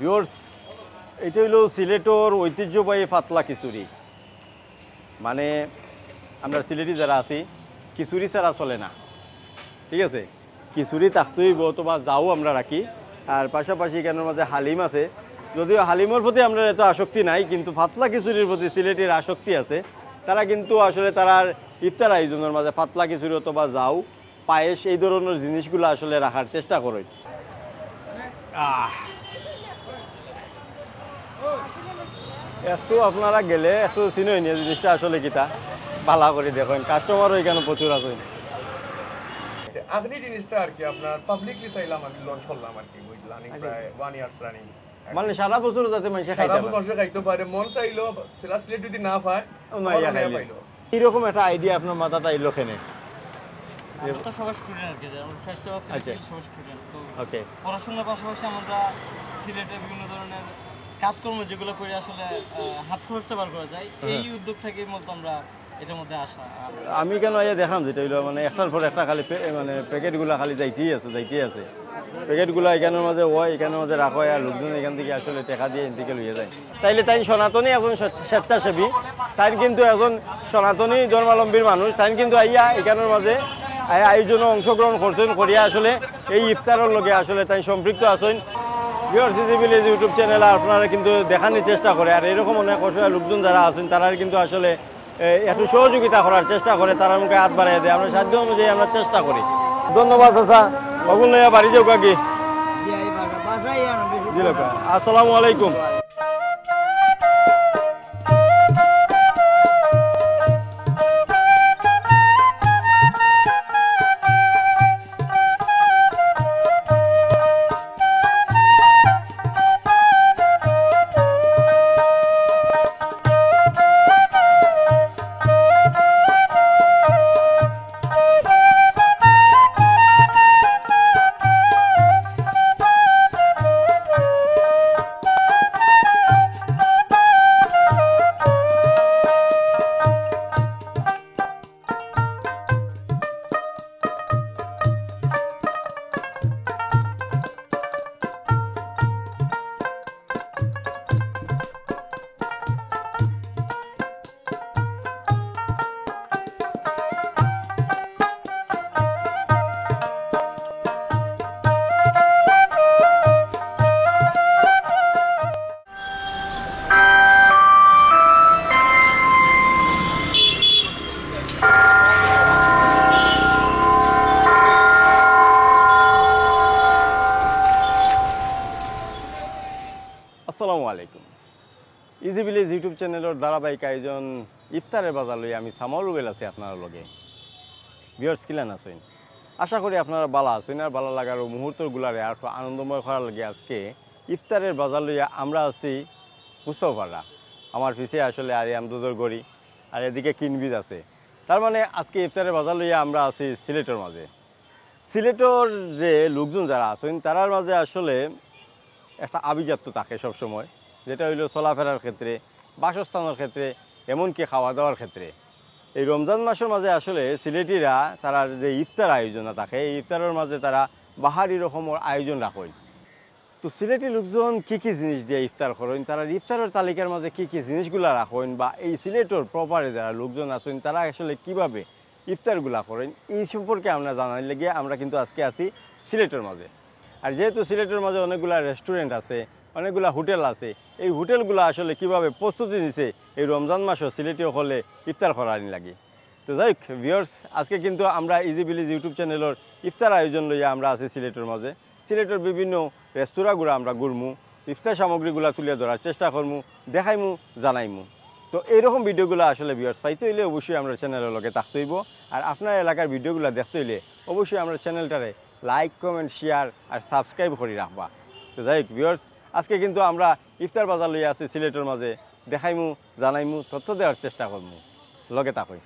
Viewers, এটা হলো সিলেটর ঐতিহ্যবাহী পাতলা খিচুড়ি। মানে আমরা সিলেটি যারা আছি খিচুড়ি ছাড়া চলে না, ঠিক আছে। খিচুড়ি থাকতেই অথবা যাও আমরা রাখি, আর পাশাপাশি এখানের মাঝে হালিম আছে। যদিও হালিমের প্রতি আমরা এত আসক্তি নাই, কিন্তু পাতলা খিচুড়ির প্রতি সিলেটের আসক্তি আছে। তারা কিন্তু আসলে তারার ইফতার আয়োজনের মাঝে পাতলা খিচুড়ি অথবা যাও, পায়েস, এই ধরনের জিনিসগুলো আসলে রাখার চেষ্টা করে। এত আপনারা গেলে এত চিনই নিয়ে জিনিসটা আসলে কিতা ভালো করে দেখেন, কাস্টমারও এখানে প্রচুর আছে। আপনি জিনিসটা আর কি আপনার পাবলিকলি চাইলাম, আমি লঞ্চ করলাম আর কি, রানিং প্রায় 1 ইয়ার্স রানিং। মানে সারা বছর যাতে মানুষ খাইতে পারে, মন চাইলো সেটা সিলেট যদি না পায় পাইলো। এরকম একটা আইডিয়া আপনার মাথাটা এলো কেনে? আমরা তো সবাই স্টুডেন্ট আর কি, আমরা ফার্স্ট অফ সবাই স্টুডেন্ট। তো ওকে, পড়াশোনার পাশাপাশি আমরা সিলেটে বিভিন্ন ধরনের কাজকর্ম যেগুলো করে আসলে হাত খরচটা বার করা যায়, এই উদ্যোগ থেকে মূলত আমরা এটার মধ্যে আসা। আমি কেন দেখাম যেটা হইলো মানে একটার পর একটা খালি মানে প্যাকেটগুলো খালি যাইতেই আছে প্যাকেটগুলো এখানের মাঝে হয়, এখানের মাঝে রাখা হয়, আর লোকজন এখান থেকে আসলে টাকা দিয়ে এদিকে লইয়ে যায়। তাইলে তাই সনাতনী একজন স্বেচ্ছাসেবী, তাই কিন্তু একজন সনাতনী ধর্মাবলম্বীর মানুষ, তাই কিন্তু আইয়া এখানের মাঝে আয়োজনে অংশগ্রহণ করছেন, করিয়া আসলে এই ইফতারের লগে আসলে তাই সম্পৃক্ত আছেন। ভিউয়ার্স, ইজি ভিলেজ ইউটিউব চ্যানেলে আপনারা কিন্তু দেখানোর চেষ্টা করে, আর এরকম অনেক অসহায় লোকজন যারা আছেন তারা কিন্তু আসলে একটু সহযোগিতা করার চেষ্টা করে, তারা মুখে হাত বাড়াই দেয়। আমরা সাধ্য অনুযায়ী আমরা চেষ্টা করি। ধন্যবাদ চাচা, ওগুলো লইয়া বাড়ি যাও কাকি। আসসালামু আলাইকুম। আসসালামু আলাইকুম। ইজি ভিলেজ ইউটিউব চ্যানেলের ধারাবাহিক আয়োজন ইফতারের বাজার লই আমি সামাল রুবেল আছি আপনার লগে। ভিউয়ার্স, কিলান আছেন? আশা করি আপনারা ভালো আছেন, আর ভালো লাগার মুহূর্তগুলারে আর আনন্দময় করার লাগে আজকে ইফতারের বাজার লইয়া আমরা আছি মুস্তফাপাড়া। আমার পিছিয়ে আসলে আমদুদর গড়ি, আর এদিকে কিনবিজ আছে। তার মানে আজকে ইফতারের বাজার লইয়া আমরা আছি সিলেটের মাঝে। সিলেটের যে লোকজন যারা আছেন তারার মাঝে আসলে একটা আভিজাত্য থাকে সবসময়, যেটা হইলো চলাফেরার ক্ষেত্রে, বাসস্থানের ক্ষেত্রে, এমনকি খাওয়া দাওয়ার ক্ষেত্রে। এই রমজান মাসের মাঝে আসলে সিলেটিরা তারা যে ইফতার আয়োজন থাকে, এই ইফতারের মাঝে তারা বাহারি রকমের আয়োজন রাখেন। তো সিলেটি লোকজন কী কী জিনিস দিয়ে ইফতার করেন, তারা ইফতারের তালিকার মাঝে কী কী জিনিসগুলো রাখেন, বা এই সিলেটের প্রপারে যারা লোকজন আছেন তারা আসলে কীভাবে ইফতারগুলা করেন, এই সম্পর্কে আমরা জানার লেগে আমরা কিন্তু আজকে আছি সিলেটের মাঝে। আর যেহেতু সিলেটের মাঝে অনেকগুলা রেস্টুরেন্ট আছে, অনেকগুলা হোটেল আছে, এই হোটেলগুলো আসলে কিভাবে প্রস্তুতি নিছে এই রমজান মাসও সিলেটি হলে ইফতার করার লাগে। তো যাই হোক ভিউয়ার্স, আজকে কিন্তু আমরা ইজি ভিলেজ ইউটিউব চ্যানেলের ইফতার আয়োজন লইয়া আমরা আছি সিলেটের মাঝে। সিলেটের বিভিন্ন রেস্তোরাঁগুলো আমরা ঘুরমু, ইফতার সামগ্রীগুলো তুলে ধরার চেষ্টা করমু, দেখাইমু, জানাইমু। তো এইরকম ভিডিওগুলো আসলে ভিউয়ার্স পাইতে হইলে অবশ্যই আমরা চ্যানেলের লগে থাকতে হইব। আর আপনার এলাকার ভিডিওগুলো দেখতে হইলে অবশ্যই আমরা চ্যানেলটারে লাইক, কমেন্ট, শেয়ার আর সাবস্ক্রাইব করে রাখবা। তো যাই হোক ভিউয়ার্স, আজকে কিন্তু আমরা ইফতার বাজার লইয়া আছি সিলেটের মাঝে, দেখাইমু, জানাইমু, তথ্য দেওয়ার চেষ্টা করমু, লগে থাকুন।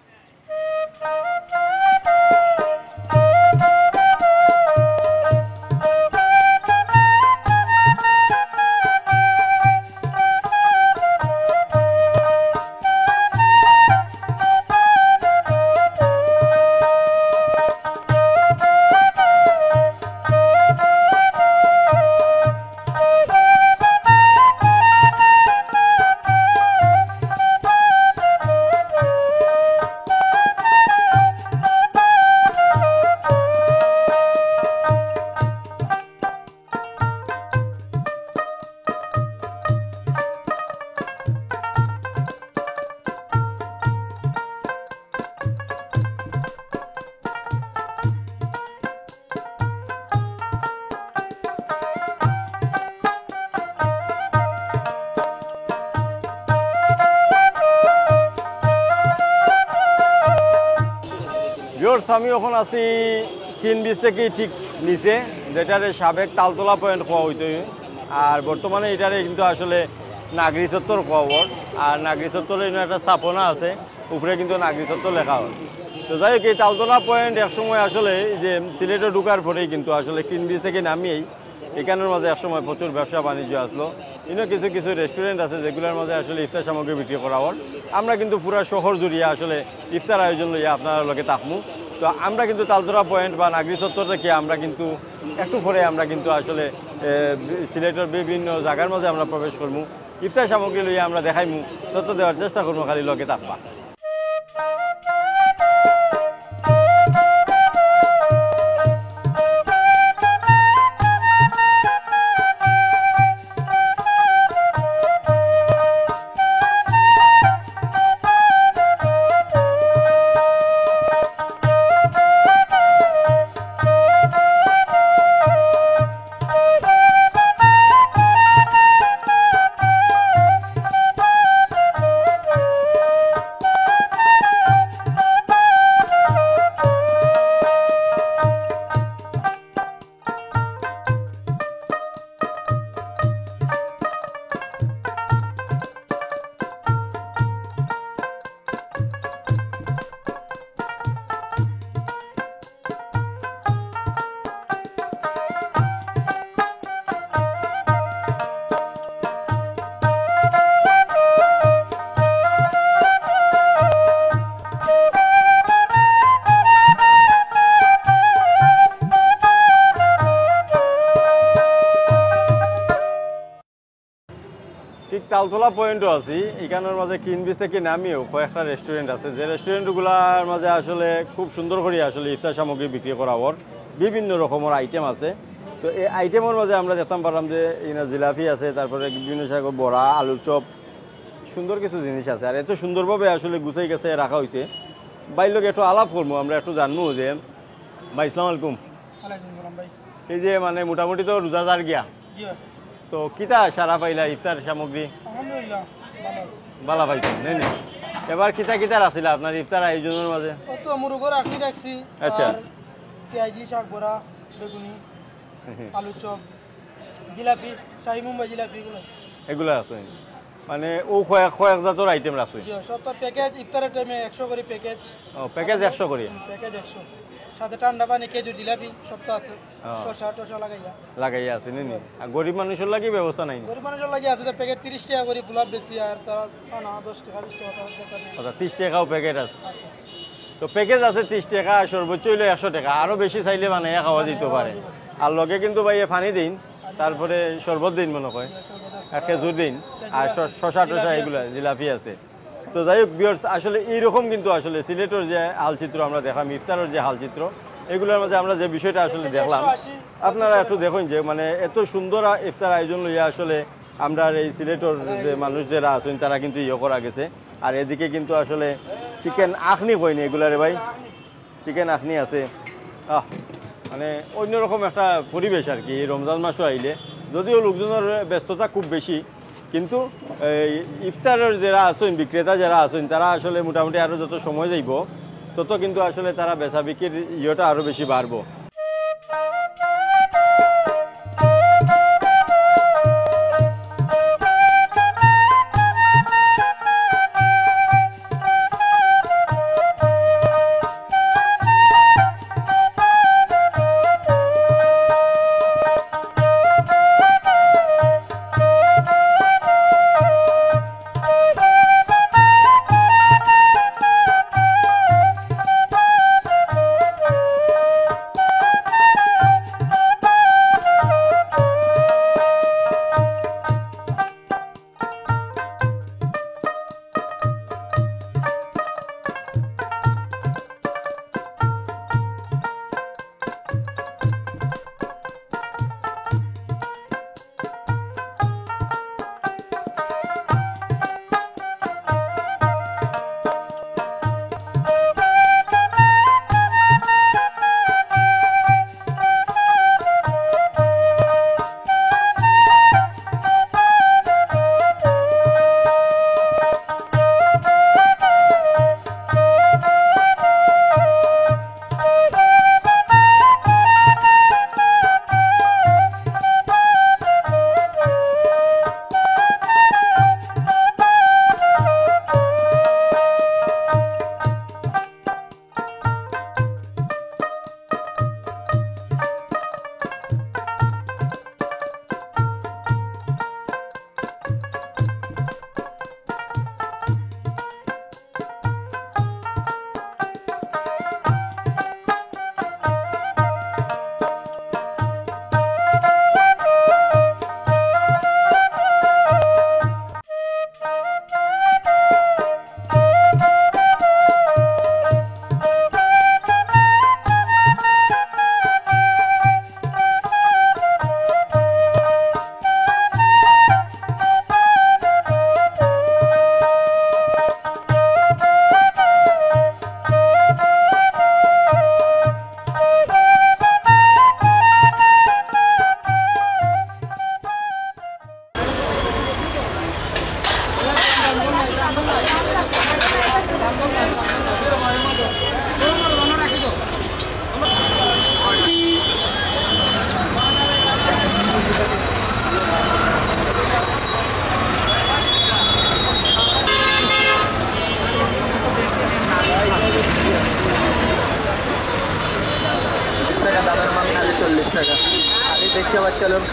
ভিউয়ার্স আমি এখন আছি কিন বিচ থেকে ঠিক নিচে, যেটারে সাবেক তালতলা পয়েন্ট খাওয়া হইতে, আর বর্তমানে এটারে কিন্তু আসলে নাগরি চত্বর খাওয়া হয়। আর নাগরি চত্বরে একটা স্থাপনা আছে, উপরে কিন্তু নাগরি চত্বর লেখা হয়। তো যাই হোক, এই তালতলা পয়েন্ট একসময় আসলে যে সিলেটে ঢুকার পরেই কিন্তু আসলে কিন বিচ থেকে নামিয়েই এখানের মাঝে একসময় প্রচুর ব্যবসা বাণিজ্য আসলো। ইনো কিছু কিছু রেস্টুরেন্ট আছে যেগুলোর মাঝে আসলে ইফতার সামগ্রী বিক্রি করা হয়। আমরা কিন্তু পুরো শহর জুড়িয়ে আসলে ইফতার আয়োজন লইয়া আপনারা লগে থাকবো। তো আমরা কিন্তু তালতলা পয়েন্ট বা নাগরি চত্বর থেকে আমরা কিন্তু একটু পরে আমরা কিন্তু আসলে সিলেটের বিভিন্ন জায়গার মাঝে আমরা প্রবেশ করবো, ইফতার সামগ্রী লইয়া আমরা দেখাইমু, তত দেওয়ার চেষ্টা করবো, খালি লগে থাকবা। ঠিক তালতলা পয়েন্টও আছি, এখানের মাঝে কিন বিচ থেকে নামিয়েও কয়েকটা রেস্টুরেন্ট আছে, যে রেস্টুরেন্টগুলোর মাঝে আসলে খুব সুন্দর করে আসলে ইফতার সামগ্রী বিক্রি করা হওয়ার বিভিন্ন রকমের আইটেম আছে। তো এই আইটেমের মাঝে আমরা দেখতাম পারলাম যে এখানে জিলাপি আছে, তারপরে বিভিন্ন শাকের বড়া, আলুর চপ, সুন্দর কিছু জিনিস আছে। আর এত সুন্দরভাবে আসলে গুছাই গেছে রাখা হয়েছে। বাইর লোক একটু আলাপ করবো, আমরা একটু জানবো যে ভাই আসসালামু আলাইকুম। এই যে মানে মোটামুটি তো রোজাদার গিয়া, তো কিতা সারা পাইলা ইফতার সামগ্রী? আলহামদুলিল্লাহ ভালো আছে। বালা পাইছেন নেই নি? এবার কিতা কিতার আছিল আপনার ইফতার আয়োজনের মাঝে? কত মুরগর আখি রাখছি। আচ্ছা। আর পেঁয়াজি, শাক বড়া, বেগুনি, আলু চপ, জিলাপি, শাহী মুম্বাই জিলাপি এগুলো আছে মানে ও কয়েক কয়েক জাতের আইটেম রাখছে। সবটা প্যাকেজ ইফতারের টাইমে 100 করে প্যাকেজ। ও প্যাকেজ 100 করে? প্যাকেজ 100, সাথে ঠান্ডা পানি, খেজুর, জিলাপি সবটা আছে। শসা টসা লাগাইয়া আছে নি? আর গরিব মানুষের লাগি ব্যবস্থা নাই? গরিব মানুষের লাগে আছে, প্যাকেট 30 টাকা করে, ফুলাপ বেশি, আর তারা সানা 10 টাকা 20 টাকা। আচ্ছা, 30 টাকাও প্যাকেট আছে? তো প্যাকেজ আছে 30 টাকা, সর্বোচ্চ হইলে 100 টাকা, আরো বেশি চাইলে বানাইয়া খাওয়া দিতে পারে। আর লগে কিন্তু ভাইয়া পানি দিন, তারপরে শরবত দিন মনে হয়, আর খেজুর দিন, আর শসা টসা এগুলা, জিলাপি আছে। তো যাই হোক ভিউয়ার্স, আসলে এইরকম কিন্তু আসলে সিলেটের যে হালচিত্র আমরা দেখলাম, ইফতারের যে হালচিত্র, এগুলোর মাঝে আমরা যে বিষয়টা আসলে দেখলাম, আপনারা একটু দেখুন যে মানে এত সুন্দর ইফতার আয়োজন লইয়া আসলে আমরা এই সিলেটের যে মানুষ যারা আছেন তারা কিন্তু ইয়ে করা গেছে। আর এদিকে কিন্তু আসলে চিকেন আখনি কইনি এগুলারে ভাই, চিকেন আখনি আছে। মানে অন্যরকম একটা পরিবেশ আর কি এই রমজান মাসও আইলে, যদিও লোকজনের ব্যস্ততা খুব বেশি, কিন্তু ইফতারের যারা আছেন, বিক্রেতা যারা আছেন, তারা আসলে মোটামুটি আরও যত সময় যাইব তত কিন্তু আসলে তারা বেচা বিক্রির ইয়েটা আরও বেশি বাড়বো।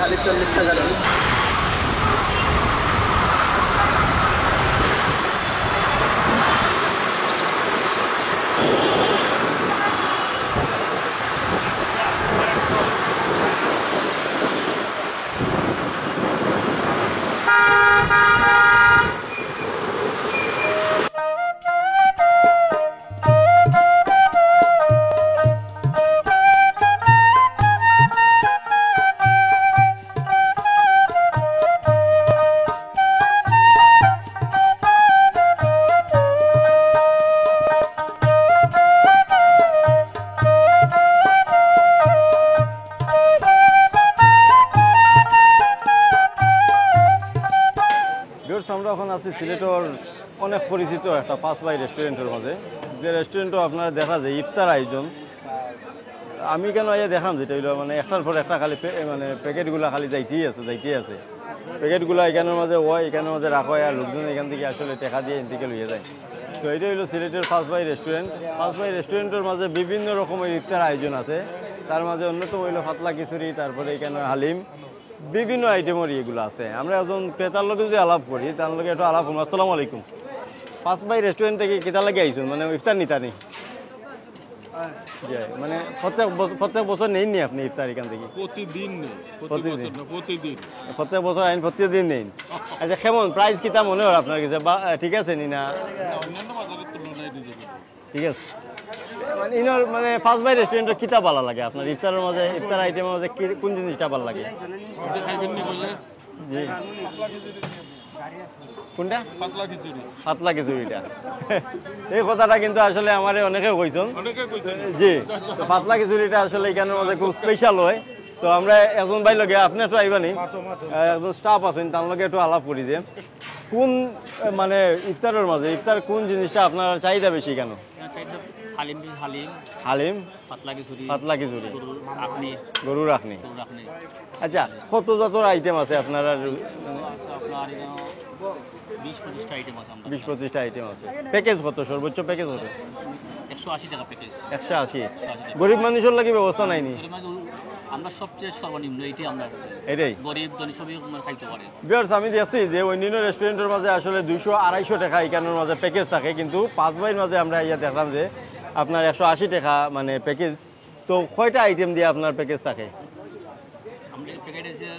খালি 40 টাকা দাম। ভিউয়ার্স, আমরা এখন আছি সিলেটের অনেক পরিচিত একটা পাঁচ ভাই রেস্টুরেন্টের মাঝে, যে রেস্টুরেন্টও আপনারা দেখা যায় ইফতার আয়োজন। আমি কেন আইয়া দেখাম যেটা হইলো মানে একটার পর একটা খালি মানে প্যাকেটগুলো খালি যাইতেই আছে প্যাকেটগুলো এখানের মাঝে হয়, এখানের মাঝে রাখা হয়, আর লোকজন এখান থেকে আসলে টাকা দিয়ে এখান থেকে লইয়ে যায়। তো এটা হইলো সিলেটের পাঁচ ভাই রেস্টুরেন্ট। পাঁচ ভাই রেস্টুরেন্টের মাঝে বিভিন্ন রকমের ইফতার আয়োজন আছে, তার মাঝে অন্যতম হইলো পাতলা খিচুড়ি, তারপরে এখানে হালিম, বিভিন্ন আইটেমের এগুলো আছে। আমরা একজন ক্রেতার লোকে যদি আলাপ করি, তার লোকে একটু আলাপ করুন। আসসালামু আলাইকুম। পাঁচ ভাই রেস্টুরেন্ট থেকে কেটা লাগে আইসুন, মানে ইফতার নিতা নেই? মানে প্রত্যেক বছর নেই নি আপনি ইফতার এখান থেকে? প্রতিদিন নেই, প্রতিদিন? প্রতিদিন প্রত্যেক বছর আইন প্রতিদিন নেই। আচ্ছা, কেমন প্রাইস কিতা মনে হয় আপনার কাছে? বা ঠিক আছে নি না? অন্যান্য বাজারের তুলনায় ঠিক আছে। মানে ইনার মানে পাঁচ ভাই রেস্টুরেন্টের কিতা ভালো লাগে আপনার ইফতারের মাঝে, ইফতার আইটেমের মাঝে কোন জিনিসটা ভালো লাগে? খাইবেন নি বলে জি, কোনটা? পাতলা খিচুড়ি। পাতলা খিচুড়িটা এই কথাটা কিন্তু আসলে আমার অনেকে কইছেন। অনেকে কইছে জি, তো পাতলা খিচুড়িটা আসলে এখানের মধ্যে খুব স্পেশাল হয়। তো আমরা একজন ভাই লগে, আপনি একটু আইবানি, একজন স্টাফ আছেন, তার লগে একটু আলাপ করি যে কোন মানে ইফতারের মাঝে ইফতার কোন জিনিসটা আপনার চাহিদা বেশি কেন? হালিম হালিম, পাতলা খিচুড়ি, গরুর আখনি। আচ্ছা, কত জাতের আইটেম আছে আপনার? আপনার 20-25টা আইটেম আছে। 20-25টা আইটেম আছে। প্যাকেজ কত? সর্বোচ্চ প্যাকেজ কত? 180 টাকা প্যাকেজ। 180? গরিব মানুষের লাগে ব্যবস্থা নাইনি? আমরা সবচেয়ে সর্বনিম্ন এইটাই, আমরা এটাই গরিব ধনী সবই খাইতে পারে। ভিউয়ার্স, আমি দেখছি যে অন্যান্য রেস্টুরেন্টের মাঝে আসলে 200-250 টাকা এখানের মাঝে প্যাকেজ থাকে, কিন্তু পাঁচ ভাইয়ের মাঝে আমরা ইয়া দেখলাম যে আপনার 180 টাকা মানে প্যাকেজ। তো কয়টা আইটেম দিয়ে আপনার প্যাকেজ থাকে? আমরা প্যাকেটে যে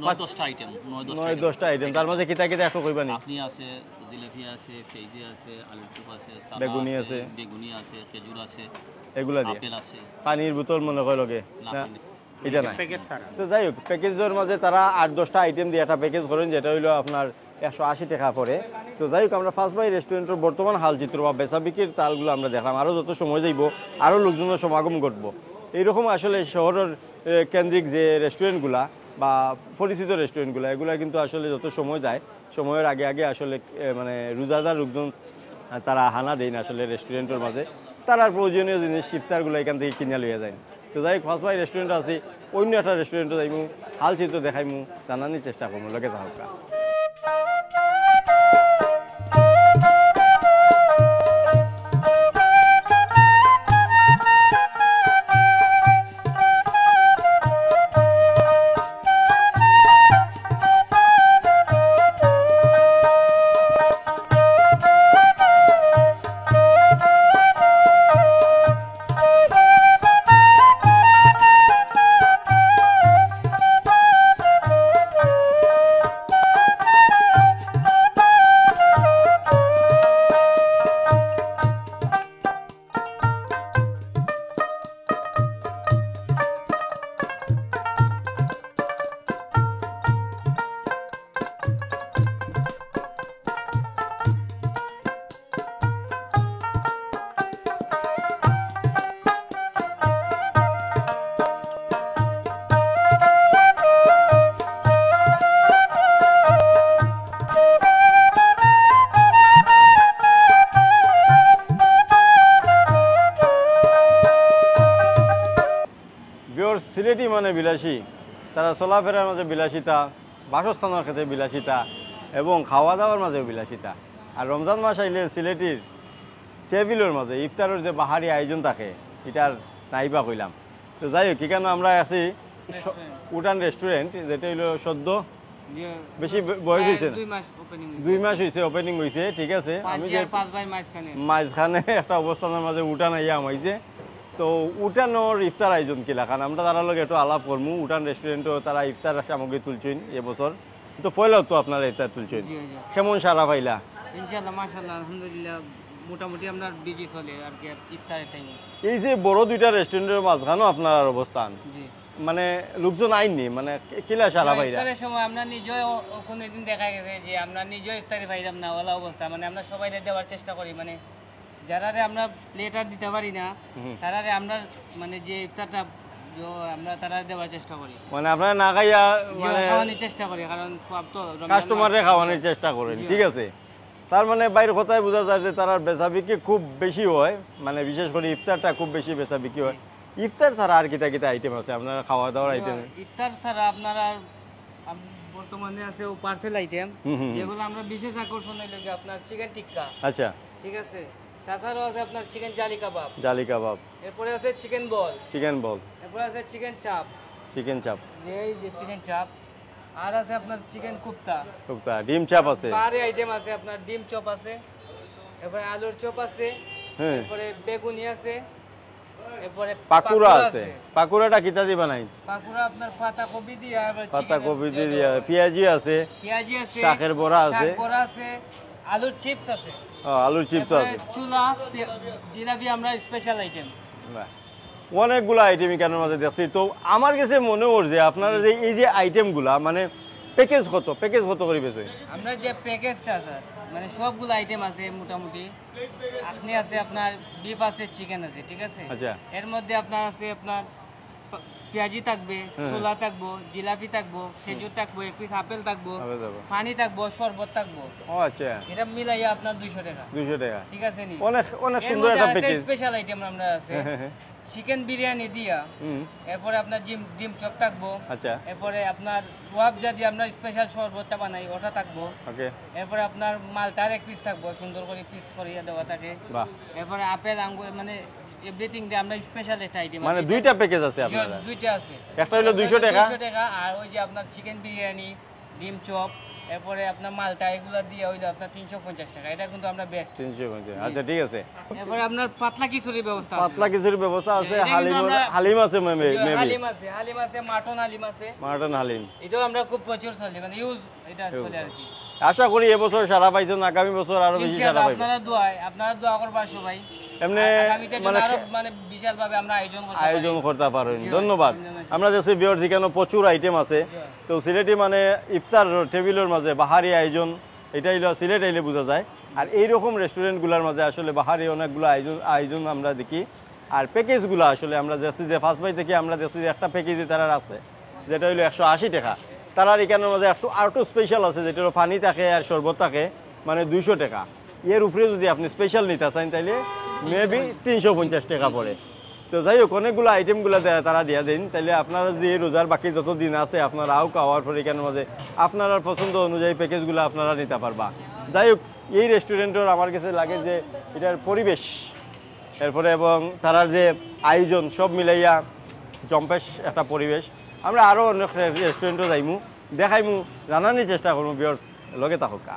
9-10টা আইটেম, 9-10টা আইটেম। তার মাঝে কিতা কিতা একটু কইবানি? আপনি আছে, জিলাপি আছে, ফেজি আছে, আলুর চপ আছে, বেগুনি আছে, খেজুর আছে, এগুলা দিয়ে। আপেল আছে, পানির বোতল মনে হয় লগে না? এটা নাই। তো যাই হোক, প্যাকেজের মাঝে তারা 8-10টা আইটেম দিয়ে একটা প্যাকেজ করেন, যেটা হইলো আপনার 180 টাকা পড়ে। তো যাই হোক, আমরা ফার্স্ট বাই রেস্টুরেন্টের বর্তমান হাল চিত্র বা বেচা বিক্রির তালগুলো আমরা দেখলাম। আরও যত সময় যাইব, আরও লোকজনের সমাগম ঘটবো। এইরকম আসলে শহরের কেন্দ্রিক যে রেস্টুরেন্টগুলা বা পরিচিত রেস্টুরেন্টগুলো, এগুলা কিন্তু আসলে যত সময় যায়, সময়ের আগে আগে আসলে মানে রোজাদার লোকজন তারা হানা দেয় না আসলে রেস্টুরেন্টের মাঝে। তারা প্রয়োজনীয় জিনিস ইফতারগুলো এখান থেকে কিনে লইয়া যায়। তো যাই হোক, ফার্স্ট বাই রেস্টুরেন্ট আছি, অন্য একটা রেস্টুরেন্টে যাইমু, হাল চিত্র দেখাইমু, জানানোর চেষ্টা করবো। লগে থাকা সিলেটি মানে বিলাসী, তারা চলাফেরার মাঝে বিলাসিতা, বাসস্থানের ক্ষেত্রে বিলাসিতা এবং খাওয়া দাওয়ার মাঝে বিলাসিতা। আর রমজান মাস আইলে সিলেটির টেবিলের মাঝে ইফতারের যে বাহারি আয়োজন থাকে, এটার নাইবা কইলাম। তো যাই হোক, এখানে আমরা আছি উঠান রেস্টুরেন্ট, যেটা হলো সদ্য যে বেশি বয়স হয়েছে না, 2 মাস ওপেনিং 2 মাস হয়েছে ওপেনিং হয়েছে, ঠিক আছে। আমি যে 5 ভাই মাঝখানে মাঝখানে একটা অবস্থানের মাঝে উঠান আইয়া আমাইছে, তো উঠানোর ইফতার আয়োজন কিলা, কারণ আমরা তারা লগে একটু আলাপ করমু। উঠান রেস্টুরেন্টও তারা ইফতার সামগ্রী তুলছেন এবছর, তো পয়লাও তো আপনারা ইফতার তুলছেন, জি জি কেমন সারা পাইলা? ইনশাআল্লাহ মাশাআল্লাহ আলহামদুলিল্লাহ মোটামুটি আমরা বিজি চলে আর কি ইফতারের টাইমে। এই যে বড় দুইটা রেস্টুরেন্টের মাঝখানেও আপনার অবস্থান, জি মানে লোকজন আইননি, মানে কিলা সারা পাইলা? ইফতারের সময় আমরা নিজেও কোনো দিন দেখা গেছে যে আমরা নিজেও ইফতারি পাইলাম না ওলা অবস্থা, মানে আমরা সবাই দেওয়ার চেষ্টা করি, মানে যারারে আমরা প্লেটার দিতে পারি না তারারে আমরা মানে যে ইফতারটা আমরা তারা দেওয়ার চেষ্টা করি, মানে আপনারা না খাইয়া মানে খাওয়ানোর চেষ্টা করি, কারণ সব তো কাস্টমারে খাওয়ানোর চেষ্টা করেন, ঠিক আছে। তার মানে বাইরের কথায় বোঝা যায় যে তার বেচা বিক্রি খুব বেশি হয়, মানে বিশেষ করে ইফতারটা খুব বেশি বেচা বিক্রি হয়। ইফতার ছাড়া আর কিটা কিটা আইটেম আছে আপনারা খাওয়া দাওয়ার আইটেম? ইফতার ছাড়া আপনারা বর্তমানে আছে পার্সেল আইটেম, যেগুলো আমরা বিশেষ আকর্ষণ হইল কি আপনার চিকেন টিক্কা, আচ্ছা, ঠিক আছে। তাছাড়াও আছে আপনার চিকেন জালি কাবাব, জালি কাবাব, এরপরে আছে চিকেন বল, চিকেন বল, এরপরে আছে চিকেন চাপ, চিকেন চাপ, যে এই যে চিকেন চাপ, আর আছে আপনার চিকেন কুপ্তা, টুকটা ডিম চাপ আছে, বারে আইটেম আছে আপনার ডিম চপ আছে, এরপরে আলুর চপ আছে, হ্যাঁ, এরপরে বেগুনি আছে, এরপরে পাকুড়া আছে। পাকুড়াটা কিটা দিয়ে বানাই? পাকুড়া আপনার পাতা কপি দিয়ে, পাতা কপি দিয়ে, পেঁয়াজি আছে, পেঁয়াজি আছে, শাকের বড়া আছে, শাক বড়া আছে, আলুর চিপস আছে, আলুর চিপস আছে, চুলা জিলাপি আমরা স্পেশাল আইটেম। বাহ, অনেকগুলো আইটেম এখানের মধ্যে দেখছি। তো আমার কাছে মনে হচ্ছে আপনারা যে এই যে আইটেমগুলা, মানে প্যাকেজ কত করে বেচে? আমরা যে প্যাকেজটা আছে মানে সবগুলো আইটেম আছে মোটামুটি, আপনি আছে আপনার বিফ আছে, চিকেন আছে, ঠিক আছে। আচ্ছা, এর মধ্যে আপনার আছে আপনার পেঁয়াজি থাকবে, ছোলা থাকবো, জিলাপি থাকবো, খেজুর থাকবো, এক পিস আপেল থাকবো, পানি থাকবো, শরবত থাকবো। ও আচ্ছা, এটা মিলাইয়া আপনার 200 টাকা, 200 টাকা, ঠিক আছে নি। অনেক অনেক এর সুন্দর মধ্যে একটা একটা প্যাকেজ। স্পেশাল আইটেম আমরা আছে চিকেন বিরিয়ানি দিয়া, এরপরে আপনার ডিম চপ থাকবো, আচ্ছা, এরপরে আপনার ওয়াবজা দিয়ে আমরা স্পেশাল শরবতটা বানাই ওটা থাকবো, ওকে, এরপরে আপনার মালটার এক পিস থাকবো, সুন্দর করে পিস করিয়া দেওয়া থাকে, বাহ, এরপরে আপেল আঙ্গুর মানে এভরিথিং দিয়ে আমরা স্পেশাল একটা আইটেম, মানে দুইটা প্যাকেজ আছে আপনারা? দুইটা আছে, একটা হলো 200 টাকা, 200 টাকা, আর ওই যে আপনার চিকেন বিরিয়ানি, ডিম চপ, এরপরে আপনার মালটা এগুলো দিয়ে হইলো আপনার 350 টাকা। এটা কিন্তু আমরা বেস্ট। 350, আচ্ছা ঠিক আছে। এরপরে আপনার পাতলা খিচুড়ির ব্যবস্থা আছে, পাতলা কিছুর ব্যবস্থা আছে, এটা কিন্তু আমরা- হালিম আছে, মেবি হালিম আছে, মাটন হালিম আছে, মাটন হালিম। এটাও আমরা খুব প্রচুর চলে, মানে ইউজ এটা চলে আর কি। আশা করি এবছর সারা পাইছেন, আগামী বছর আরো বেশি সারা ইনশাআল্লাহ পাইবেন। আপনারা দোয়া করবা সবাই, এমনি আগামীতে যেন মানে আরো মানে বিশাল ভাবে আমরা আয়োজন করতে পারেন। জি, ধন্যবাদ। ধন্যবাদ। আমরা দেখছি বিয়ার যেখানে প্রচুর আইটেম আছে, তো সিলেটি মানে ইফতার টেবিলের মাঝে বাহারি আয়োজন, এটাই হলো সিলেট আইলে বোঝা যায়। আর এইরকম রেস্টুরেন্টগুলোর মাঝে আসলে বাহারি অনেকগুলো আয়োজন আমরা দেখি। আর প্যাকেজগুলো আসলে আমরা দেখছি যে ফার্স্ট বাই থেকে আমরা দেখছি যে একটা প্যাকেজে তারা আছে যেটা হলো 180 টাকা। তারার এখানের মাঝে একটু স্পেশাল আছে যেটা হলো পানি থাকে আর শরবত থাকে, মানে 200 টাকা। এর উপরে যদি আপনি স্পেশাল নিতে চান তাহলে মেবি 350 টাকা পড়ে। তো যাই হোক, অনেকগুলো আইটেমগুলো তারা দিয়ে দিন, তাহলে আপনারা যে রোজার বাকি যত দিন আছে আপনারাও খাওয়ার পরে এখানের মাঝে আপনার পছন্দ অনুযায়ী প্যাকেজগুলো আপনারা নিতে পারবা। যাই হোক, এই রেস্টুরেন্টের আমার কাছে লাগে যে এটার পরিবেশ, এরপরে এবং তারার যে আয়োজন সব মিলাইয়া জম্পেশ একটা পরিবেশ। আমরা আরও অনেক রেস্টুরেন্টও যাইমু, দেখাইমু, জানানোর চেষ্টা করবো। ভিউয়ার্স লগে থাকুকা।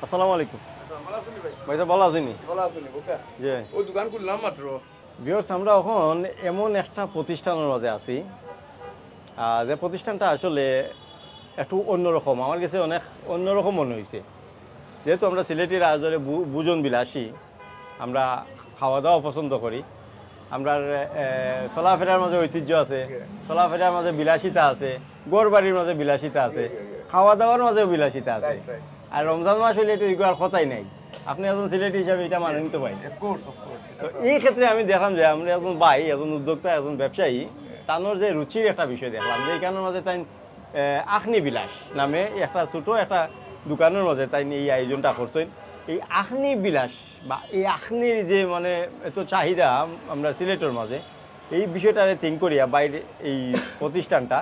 আসসালামু আলাইকুম ভাই, তো ভালো আছেনি? জি, ওই দোকান খুললাম মাত্র। ভিউয়ার্স আমরা এখন এমন একটা প্রতিষ্ঠানের মাঝে আছি যে প্রতিষ্ঠানটা আসলে একটু অন্যরকম, আমার কাছে অনেক অন্যরকম মনে হয়েছে। যেহেতু আমরা সিলেটের আজরে ভোজন বিলাসী, আমরা খাওয়া দাওয়া পছন্দ করি, আমরা চলাফেরার মাঝে ঐতিহ্য আছে, চলাফেরার মাঝে বিলাসিতা আছে, গড় বাড়ির মাঝে বিলাসিতা আছে, খাওয়া দাওয়ার মাঝেও বিলাসিতা আছে। আর রমজান মাস হইলে এটা এগুলো আর কথাই নাই। আপনি একজন সিলেটি হিসাবে এটা মানে নিতে পারেন। তো এই ক্ষেত্রে আমি দেখলাম যে আমরা একজন ভাই, একজন উদ্যোক্তা, একজন ব্যবসায়ী, তানোর যে রুচির একটা বিষয় দেখলাম যে এখানের মাঝে তাই আখনি বিলাস নামে একটা ছোট একটা দোকানের মাঝে তাই এই আয়োজনটা করছেন। এই আখনি বিলাস বা এই আখনির যে মানে এত চাহিদা আমরা সিলেটের মাঝে, এই বিষয়টা থিঙ্ক করিয়া বাইরে এই প্রতিষ্ঠানটা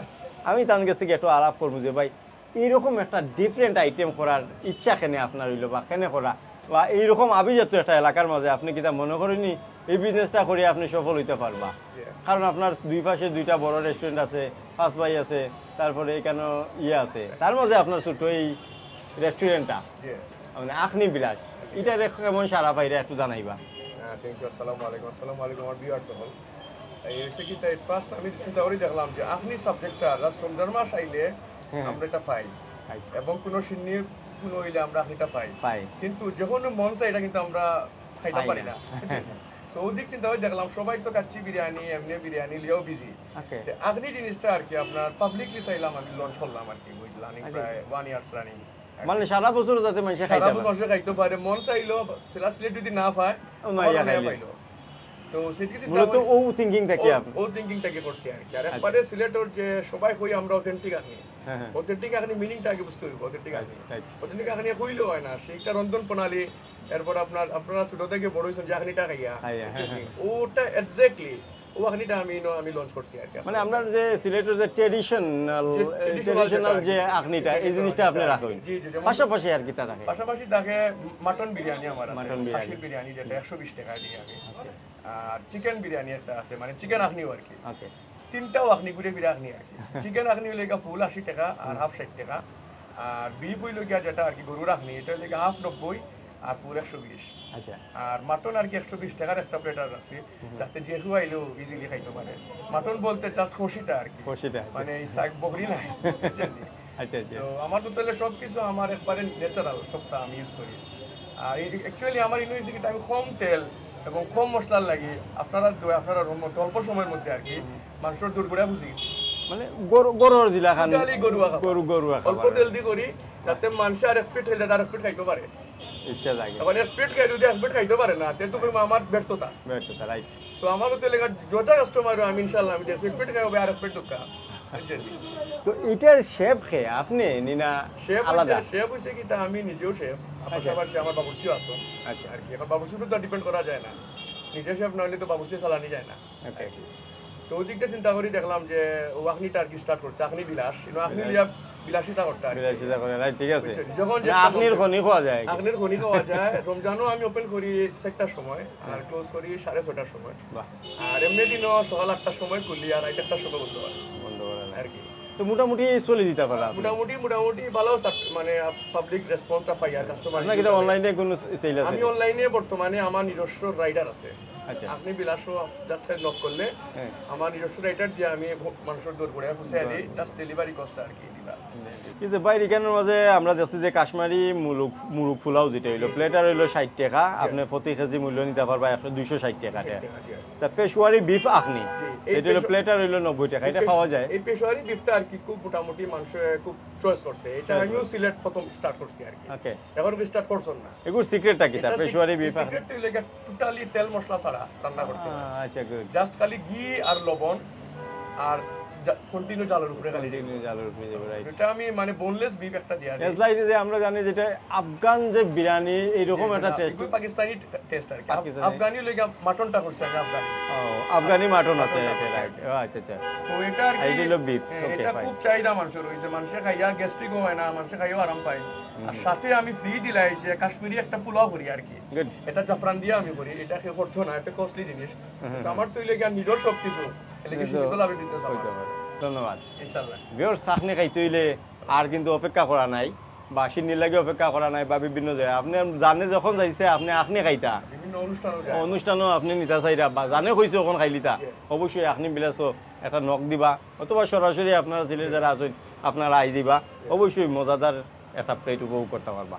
আমি তার কাছ থেকে একটু আলাপ করবো যে ভাই এইরকম একটা ডিফারেন্ট আইটেম করার ইচ্ছা কেনে আপনার হইলো বা কেনে করা বা এইরকম আভিজাত্য একটা এলাকার মাঝে আপনি কিতা মনে করেনি এই বিজনেসটা করে আপনি সফল হইতে পারবা? কারণ আপনার দুই পাশে দুইটা বড় রেস্টুরেন্ট আছে, পাঁচ ভাই আছে, তারপরে এখানে আছে, তার মাঝে আপনার ছোট এই রেস্টুরেন্টটা মানে আখনি বিলাস, এটা কেমন সারা পাইরা একটু জানাইবা। Thank you. আসসালামু আলাইকুম। আসসালামু আলাইকুম আমার ভিউয়ার্স সকল। এই হচ্ছে কি তাই ফার্স্ট আমি চিন্তা করে দেখলাম যে আখনি সাবজেক্টটা রমজান মাস আইলে আমরা এটা পাই এবং কোনো সিন্নি কোনো হইলে আমরা আখনিটা পাই, কিন্তু যখন মন চাই এটা কিন্তু আমরা খাইতে পারি না। তো ওদিক চিন্তা করে দেখলাম সবাই তো কাচ্চি বিরিয়ানি এমনি বিরিয়ানি লিয়েও বিজি, আখনি জিনিসটা আর কি আপনার পাবলিকলি চাইলাম আমি লঞ্চ করলাম আর কি, বুঝলাম প্রায় 1 ইয়ার্স রানিং। মানে সারা বছর যাতে মানুষ খাইতে পারে, মন চাইলো সেলা সিলেট যদি না পায় পাইলো। তো ও থিঙ্কিংটাকে করছি আর কি। আর একবারে সিলেটের যে সবাই কই আমরা অথেন্টিক আখনি, অথেন্টিক আখনি মিনিংটা আগে বুঝতে হইব। অথেন্টিক আখনি কইলেও হয় না, সেইটা রন্ধন প্রণালী, এরপর আপনারা ছোট থেকে বড় হয়েছেন যে আখনিটা খাইয়া ওটা এক্স্যাক্টলি ও আখনিটা আমি লঞ্চ করছি আর কি। মানে আপনার যে সিলেটের যে ট্র্যাডিশনাল যে আখনিটা এই জিনিসটা আপনি রাখেন, পাশাপাশি আর কি তা রাখেন। পাশাপাশি থাকে মাটন বিরিয়ানি আমার আছে, খাসির বিরিয়ানি যেটা 120 টাকা দিয়ে আমি, আর চিকেন বিরিয়ানি একটা আছে, মানে চিকেন আখনিও আর কি। তিনটাও আখনি ঘুরে ফিরে আখনি আর কি। চিকেন আখনি হইলে ফুল 80 টাকা আর হাফ 60 টাকা, আর বিফ হইলে যেটা আর কি গরুর আখনি, এটা হইলে হাফ 90 আর ফুল 120। আর মাটন আর কি 120 টাকার একটা প্লেটার আছে, যাতে যে আইলেও ইজিলি খাইতে পারে। মাটন বলতে জাস্ট খসিটা আর কি, মানে শাক বকরি নাই। তো আমার তো তাহলে সবকিছু আমার একবারে ন্যাচারাল, সবটা আমি ইউজ করি। আর অ্যাকচুয়ালি আমার ইউনিভার্সিটি আমি কম তেল এবং কম মশলার লাগি আপনারা অল্প সময়ের মধ্যে আর কি মাংসের দূর করে বুঝি গেছি, মানে গরুর জিলা খান, গরু অল্প তেল দিয়ে করি যাতে মানুষ আর এক প্লেট খাইলে আর এক প্লেট খাইতে পারে। ইচ্ছা জাগে এখন এক প্লেট খাই যদি এক প্লেট খাইতে পারে না, তে তো আমার ব্যর্থতা। রাইট। তো আমার তো লেখা যত কাস্টমার আমি ইনশাআল্লাহ আমি দেখছি এক প্লেট খাই হবে আর এক প্লেট দোকা। তো এটার শেফ খে আপনি নিনা আলাদা? শেফ হইছে কি তা আমি নিজেও শেফ, পাশাপাশি আমার বাবুর্চিও আছে। আচ্ছা আর কি, এখন বাবুর্চির উপর তো ডিপেন্ড করা যায় না, নিজে শেফ না হলে তো বাবুর্চি চালানি যায় না। তো ওই দিকটা চিন্তা করি দেখলাম যে ও আখনিটা আর কি স্টার্ট করছে, আখনি বিলাস, আখনি লিয়া বিলাসিতা করতে আর বিলাসিতা করে। রাইট, ঠিক আছে। যখন আখনির খনি খাওয়া যায়, আখনির খনি খাওয়া যায়। রমজানও আমি ওপেন করি 4টার সময় আর ক্লোজ করি 6:30টার সময়। আর এমনি দিনও সকাল 8টার সময় খুলি আর 1টার সময় বন্ধ হয় আর কি। তো মোটামুটি চলে দিতে পারা, মোটামুটি ভালো, মানে পাবলিক রেসপন্সটা পাই আর কাস্টমার। আপনার কি অনলাইনে কোনো সেল আছে? আমি অনলাইনে বর্তমানে আমার নিজস্ব রাইডার আছে। আপনি বিলাসও জাস্ট নক করলে আমার নিজস্ব রাইডার দিয়ে আমি মানুষের দূর করে পৌঁছে দিই, জাস্ট ডেলিভারি কস্ট আর কি দিবা। কিন্তু বাইরে এখানের মাঝে আমরা দেখছি যে কাশ্মীরি মুরুগ পোলাও যেটা হইলো প্লেটার হইলো 60 টাকা, আপনি প্রতি কেজি মূল্য নিতে পারবা 260 টাকা। তা পেশোয়ারি বিফ আখনি এটা হইলো প্লেটার হইলো 90 টাকা, এটা পাওয়া যায়। এই পেশোয়ারি বিফটা আর কি খুব মোটামুটি মানুষ খুব চয়েস করছে, এটা আমিও সিলেট প্রথম স্টার্ট করছি আর কি। ওকে, এখন কি স্টার্ট করছেন না? এগুলো সিক্রেটটা কি তা পেশোয়ারি বিফ? সিক্রেট হইলো টোটালি তেল মশলা ছাড়া রান্না করতে হয়। আচ্ছা, গুড। জাস্ট খালি ঘি আর লবণ আর কন্টিনিউ জালের উপরে খালি জালের উপরে যাবে। রাইট, এটা আমি মানে বোনলেস বিফ একটা দিয়া দিই। এজলাই যে আমরা জানি যেটা আফগান যে বিরিয়ানি এইরকম একটা টেস্ট, পাকিস্তানি টেস্ট আর কি। আফগানি লাগা মাটনটা করছে আমি আফগানি। আফগানি মাটন আছে। রাইট, আচ্ছা আচ্ছা। তো এটা আর কি আইডিয়াল বিফ। এটা খুব চাহিদা মানুষের হইছে, মানুষে খাইয়া গ্যাস্ট্রিক হয় না, মানুষে খাইয়া আরাম পায়। আর সাথে আমি ফ্রি দিলাই যে কাশ্মীরি একটা পোলাও করি আর কি। গুড, এটা জাফরান দিয়ে আমি করি, এটা খেয়ে করছো না, এটা কস্টলি জিনিস। তো আমার তো লাগা নিজের সব কিছু এলাকা সীমিত লাভে দিতে চাই। ধন্যবাদ। ইনশাআল্লাহ ভিউয়ার্স, আপনি খাইতে হইলে আর কিন্তু অপেক্ষা করা নাই বা সিন্নির লাগে অপেক্ষা করা নাই বা বিভিন্ন জায়গায় আপনি জানে যখন যাইছে আপনি খাইতা, বিভিন্ন অনুষ্ঠানও আপনি নিতা চাইরা বা জানে কইছে ওখান খাইলিতা, অবশ্যই আপনি বিলাসও একটা নক দিবা অথবা সরাসরি আপনারা ছেলে যারা আছেন আপনারা আই দিবা, অবশ্যই মজাদার একটা প্লেট উপভোগ করতে পারবা।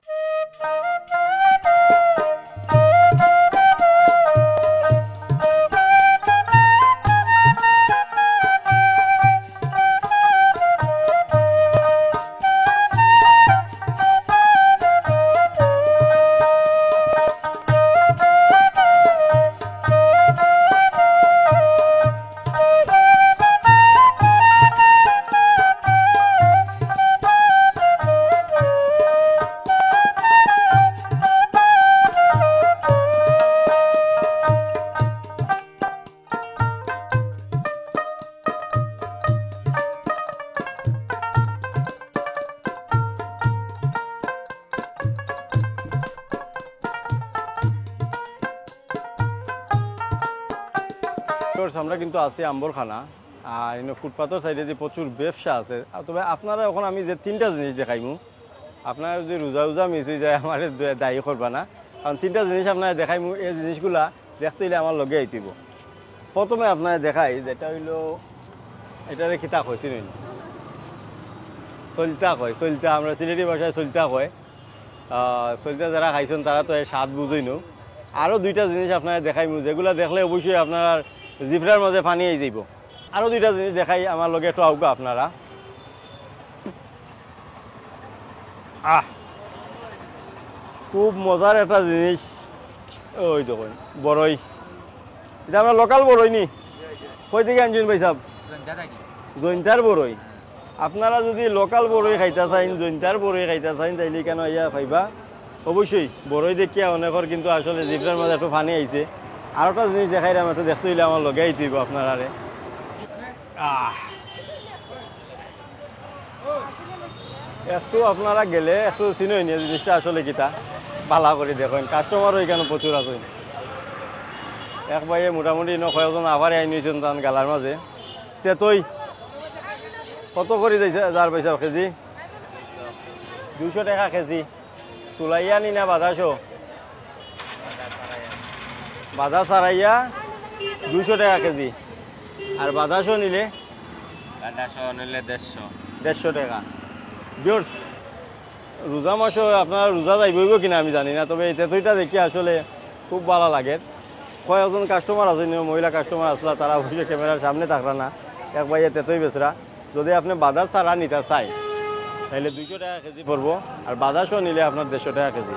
ভিউয়ার্স আমরা কিন্তু আছি আম্বরখানা আর এনে ফুটপাথের সাইডে যে প্রচুর ব্যবসা আছে তবে আপনারা এখন আমি যে তিনটা জিনিস দেখাইমু আপনারা যদি রোজা রোজা মিস হয়ে যায় আমার দায়ী করবা না কারণ তিনটা জিনিস আপনারা দেখাইমু এই জিনিসগুলা দেখতে হইলে আমার লগে আইতিব প্রথমে আপনারা দেখাই যেটা হইল এটারে খিতা কইছি নি সলতা কয় সলতা আমরা সিলেটি ভাষায় সলতা কয় সলতা যারা খাইছেন তারা তো স্বাদ বুঝই নো আরও দুইটা জিনিস আপনারা দেখাইমু যেগুলো দেখলে অবশ্যই আপনার জিভরার মাঝে পানি আই যাইব আরও দুইটা জিনিস দেখাই আমার লগে একটু আউকা আপনারা খুব মজার একটা জিনিস ওই দেখুন বড়ই এটা আমরা লোকাল বড়ই নি কই থেকে আনছেন ভাই সাহেব জৈন্তার বড়ই আপনারা যদি লোকাল বড়ই খাইতে চাইন জৈন্তার বড়ই খাইতে চাইন তাইলে কেন ইয়া খাইবা অবশ্যই বড়ই দেখিয়া অনেকের কিন্তু আসলে জিভটার মাঝে একটু পানি আইছে আর একটা জিনিস দেখাই আমি একটু দেখতে হইলে আমার লগে আইতেইব আপনারা একটু আপনারা গেলে একটু চিনই নিয়ে জিনিসটা আসলে কিতা ভালো করে দেখেন কাস্টমারও এখানে প্রচুর আছে এক ভাইয়ে মোটামুটি কয়েকজন আবার আই নিয়েছেন তান গালার মাঝে তেতই কত করে যাইছে যার পয়সা কেজি 200 টাকা কেজি তুলাইয়া নি না বাজাশো বাজা সারাইয়া 200 টাকা কেজি আর বাজাশো নিলে 150 টাকা ভিউয়ার্স রোজা মাসও আপনারা রোজা যাইব কিনা আমি জানি না তবে এই তেতইটা দেখি আসলে খুব ভালো লাগে কয়েকজন কাস্টমার আছে মহিলা কাস্টমার আসলা তারা অবশ্যই ক্যামেরার সামনে থাকরা না এক ভাইয়ে তেতই বেচরা যদি আপনি বাজার ছাড়া নিতে চাই তাহলে 200 টাকা কেজি পড়বো আর বাজারশো নিলে আপনার 150 টাকা কেজি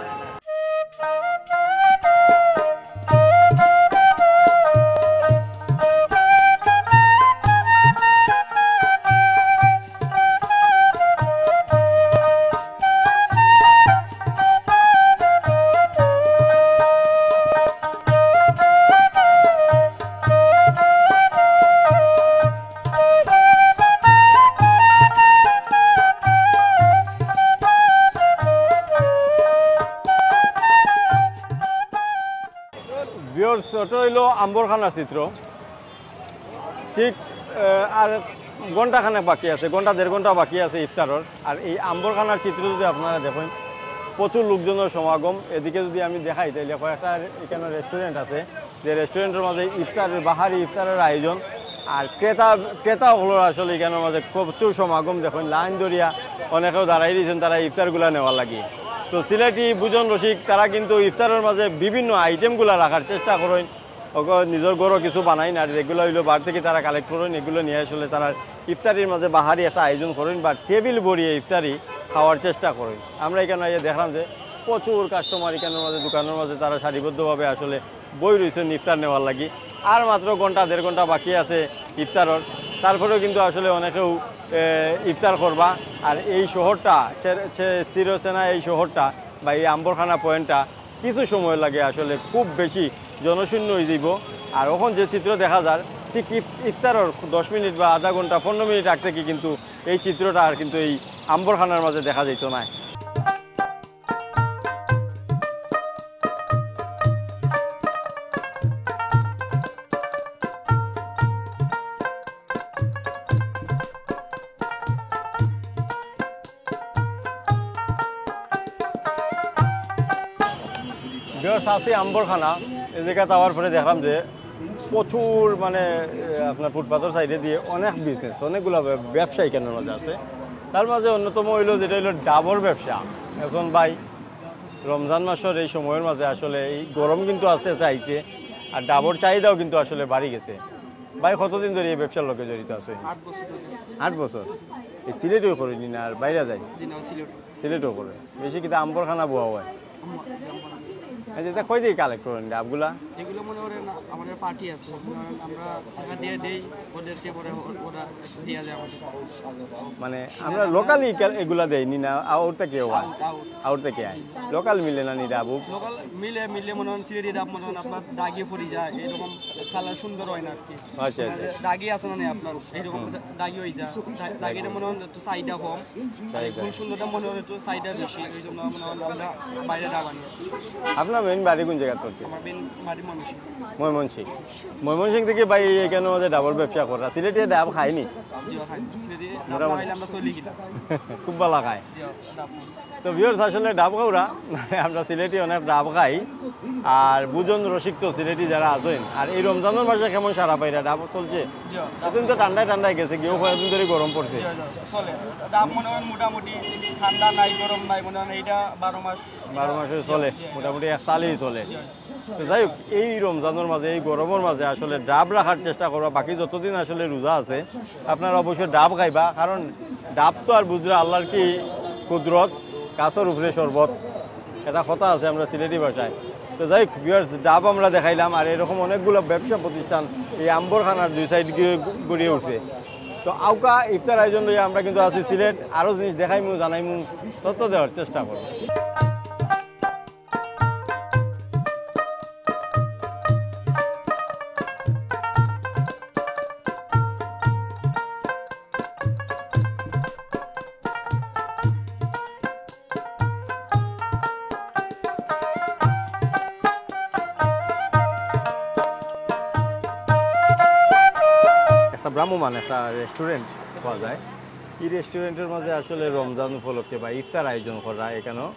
ওটা হইলো আম্বরখানার চিত্র ঠিক আর ঘন্টাখানেক বাকি আছে ঘন্টা 1.5 ঘন্টা বাকি আছে ইফতারের আর এই আম্বরখানার চিত্র যদি আপনারা দেখেন প্রচুর লোকজনের সমাগম এদিকে যদি আমি দেখাই তাহলে কয়েকটা এখানে রেস্টুরেন্ট আছে যে রেস্টুরেন্টের মাঝে ইফতারের বাহারি ইফতারের আয়োজন আর ক্রেতাগুলোর আসলে এখানের মাঝে প্রচুর সমাগম দেখুন লাইন ধরিয়া অনেকেও দাঁড়াই দিয়েছেন তারা ইফতারগুলো নেওয়ার লাগে তো সিলেটি বুজন রসিক তারা কিন্তু ইফতারের মাঝে বিভিন্ন আইটেমগুলো রাখার চেষ্টা করেন নিজের গরো কিছু বানাই না আর এগুলো হইলো বার থেকে তারা কালেক্ট করেন এগুলো নিয়ে আসলে তারা ইফতারির মাঝে বাহারি একটা আয়োজন করেন বা টেবিল ভরিয়ে ইফতারি খাওয়ার চেষ্টা করেন আমরা এখানে দেখলাম যে প্রচুর কাস্টমার এখানের মাঝে দোকানের মাঝে তারা সারিবদ্ধভাবে আসলে বই রয়েছেন ইফতার নেওয়ার লাগি আর মাত্র ঘন্টা 1.5 ঘন্টা বাকি আছে ইফতারের তারপরেও কিন্তু আসলে অনেকেও ইফতার করবা আর এই শহরটা চিরচেনা এই শহরটা বা এই আম্বরখানা পয়েন্টটা কিছু সময় লাগে আসলে খুব বেশি জনশূন্য হয়ে যাব আর এখন যে চিত্র দেখা যায় ঠিক ইফতারের 10 মিনিট বা আধা ঘন্টা 15 মিনিট আগ থেকে কিন্তু এই চিত্রটা আর কিন্তু এই আম্বরখানার মাঝে দেখা যেত না আছে আম্বরখানা এই জায়গা যাওয়ার পরে দেখলাম যে প্রচুর মানে আপনার ফুটপাথের সাইডে দিয়ে অনেক বিজনেস অনেকগুলো ব্যবসা এখানের মাঝে আছে তার মাঝে অন্যতম হইলো যেটা হইলো ডাবর ব্যবসা এখন ভাই রমজান মাসের এই সময়ের মাঝে আসলে এই গরম কিন্তু আসতে চাইছে আর ডাবর চাহিদাও কিন্তু আসলে বাড়ি গেছে ভাই কতদিন ধরে এই ব্যবসার লোকে জড়িত আছে 8 বছর এই সিলেটেও করিনি না আর বাইরে যাই সিলেটও করে বেশি কিন্তু আম্বরখানা বোয়া হয় কই দিয়ে কালেক্ট করেন ডাবগুলা এগুলো মনে করেন আমাদের পার্টি আছে আমরা টাকা দিয়ে দেই ওদেরকে পরে ওরা দিয়ে যায় আমাদের মানে আমরা লোকালি এগুলা দেইনি না আউট থেকে আউট থেকে লোকাল মিলে না নি ডাব লোকাল মিলে মনে হয় সিলেটি ডাব মনে হয় আপনার দাগি পড়ে যায় এরকম কালার সুন্দর হয় না আর কি আচ্ছা দাগি আছে না আপনার এরকম দাগি হয়ে যায় দাগিটা মনে হয় একটু সাইডা কম আর ফুল সুন্দরটা মনে হয় একটু সাইডা বেশি এই জন্য মনে হয় আমরা বাইরে ডাব আনি আপনার মেন বাড়ি কোন জায়গা করছে? আমার বিন মারি মানুষই ময়মনসিং। ময়মনসিং থেকে ভাই এখানে মধ্যে ডাবল ব্যবসা করা, সিলেটে ডাব খাইনি? জিও খাই সিলেটি আমরা আইলে আমরা চলি কিনা খুব ভালো খায়। জিও ডাব তো ভিউয়ার্স আসলে ডাব খাওরা আমরা সিলেটি অনেক ডাব খাই, আর বুজন রসিক তো সিলেটি যারা আছেন। আর এই রমজানের মাসে কেমন সারা পাইরা ডাব চলছে? জিও এখন তো ঠান্ডায় ঠান্ডায় গেছে, কেউ কয়েকদিন ধরে গরম পড়ছে। জিও চলে ডাব মনে হয় মোটামুটি ঠান্ডা নাই গরম নাই মনে হয় এইটা 12 মাস 12 মাসে চলে, মোটামুটি এক তালেই চলে। তো যাই হোক, এই রমজানের মাঝে এই গরমের মাঝে আসলে ডাব রাখার চেষ্টা করবা। বাকি যতদিন আসলে রোজা আছে আপনারা অবশ্যই ডাব খাইবা, কারণ ডাব তো আর বুঝলে আল্লাহর কি কুদরত, কাছের উপরে শরবত, এটা কথা আছে আমরা সিলেটি ভাষায়। তো যাই হোক ভিউয়ার্স, ডাব আমরা দেখাইলাম, আর এরকম অনেকগুলো ব্যবসা প্রতিষ্ঠান এই আম্বরখানার দুই সাইড গড়িয়ে উঠছে। তো আউকা ইফতার আয়োজন লইয়া আমরা কিন্তু আছি সিলেট, আরও জিনিস দেখাইমু জানাইমু, তথ্য দেওয়ার চেষ্টা করবো। ভ্রাম্যমান একটা রেস্টুরেন্ট পাওয়া যায়। এই রেস্টুরেন্টের মাঝে আসলে রমজান উপলক্ষে বা ইফতার আয়োজন করা, এখানেও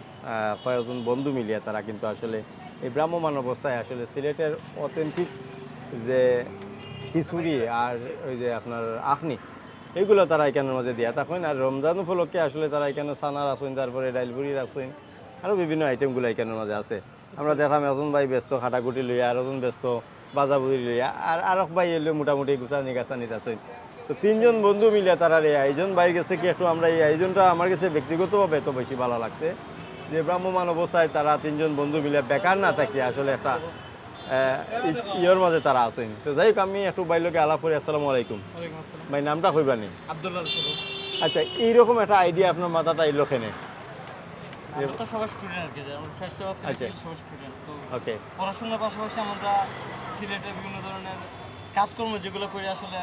কয়েকজন বন্ধু মিলিয়ে তারা কিন্তু আসলে এই ভ্রাম্যমান অবস্থায় আসলে সিলেটের অথেন্টিক যে খিচুড়ি আর ওই যে আপনার আখনি, এইগুলো তারা এখানের মাঝে দিয়ে থাকেন। আর রমজান উপলক্ষে আসলে তারা এখানে সানার আসেন, তারপরে ডাইলবুড়ির আসেন, আরও বিভিন্ন আইটেমগুলো এখানের মাঝে আছে। আমরা দেখলাম এখন ভাই ব্যস্ত খাটাকুটি লইয়া, আর এখন ব্যস্ত বাজাবুজি লইয়া, আর আরেক ভাই এলে মোটামুটি গুছানি গাছানিত আছেন। তো তিনজন বন্ধু মিলে তারা এই আয়োজন বাইর গেছে কি একটু আমরা এই আয়োজনটা আমার কাছে ব্যক্তিগতভাবে এত বেশি ভালো লাগছে যে ভ্রাম্যমান অবস্থায় তারা তিনজন বন্ধু মিলে বেকার না থাকি আসলে একটা ইয়ের মাঝে তারা আছেন। তো যাই হোক, আমি একটু বাইলোকে আলাপ করি। আসসালামু আলাইকুম ভাই, নামটা কইবানি? আব্দুল্লাহ শুরু। আচ্ছা, এইরকম একটা আইডিয়া আপনার মাথাটা এলো কেনে? আমরা তো সবাই স্টুডেন্ট আর কি, আমরা ফার্স্ট অফ সবাই স্টুডেন্ট। তো ওকে, পড়াশোনার পাশাপাশি আমরা সিলেটের বিভিন্ন ধরনের কাজকর্ম যেগুলো করে আসলে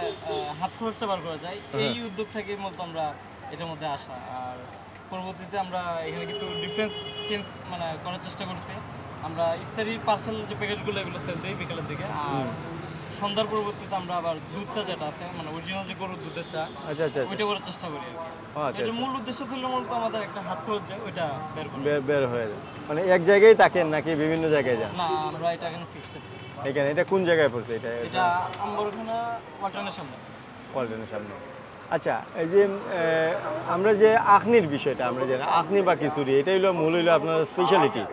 হাত খরচটা বার করা যায়, এই উদ্যোগ থেকে মূলত আমরা এটার মধ্যে আসা। আর পরবর্তীতে আমরা এখানে কিছু ডিফারেন্স চেঞ্জ মানে করার চেষ্টা করছি। আমরা ইফতারি পার্সেল যে প্যাকেজগুলো এগুলো সেল দিই বিকেলের দিকে, আর সন্ধ্যার পরবর্তীতে আমরা আবার দুধ চা যেটা আছে মানে অরিজিনাল যে গরুর দুধের চা, আচ্ছা আচ্ছা, ওইটা করার চেষ্টা করি আর কি। এটার মূল উদ্দেশ্য ছিল মূলত আমাদের একটা হাত খরচ যায় ওইটা বের হয়ে যায়। মানে এক জায়গায় থাকেন নাকি বিভিন্ন জায়গায় যান? না, আমরা এটা এখানে ফিক্সড আছে। এখানে এটা কোন জায়গায় পড়ছে? এটা আম্বরখানা পল্টনের সামনে। পল্টনের সামনে। আচ্ছা, এই যে আমরা যে আখনির বিষয়টা, আমরা যে আখনি বা খিচুড়ি, এটা হলো মূল হইলো আপনার স্পেশালিটি।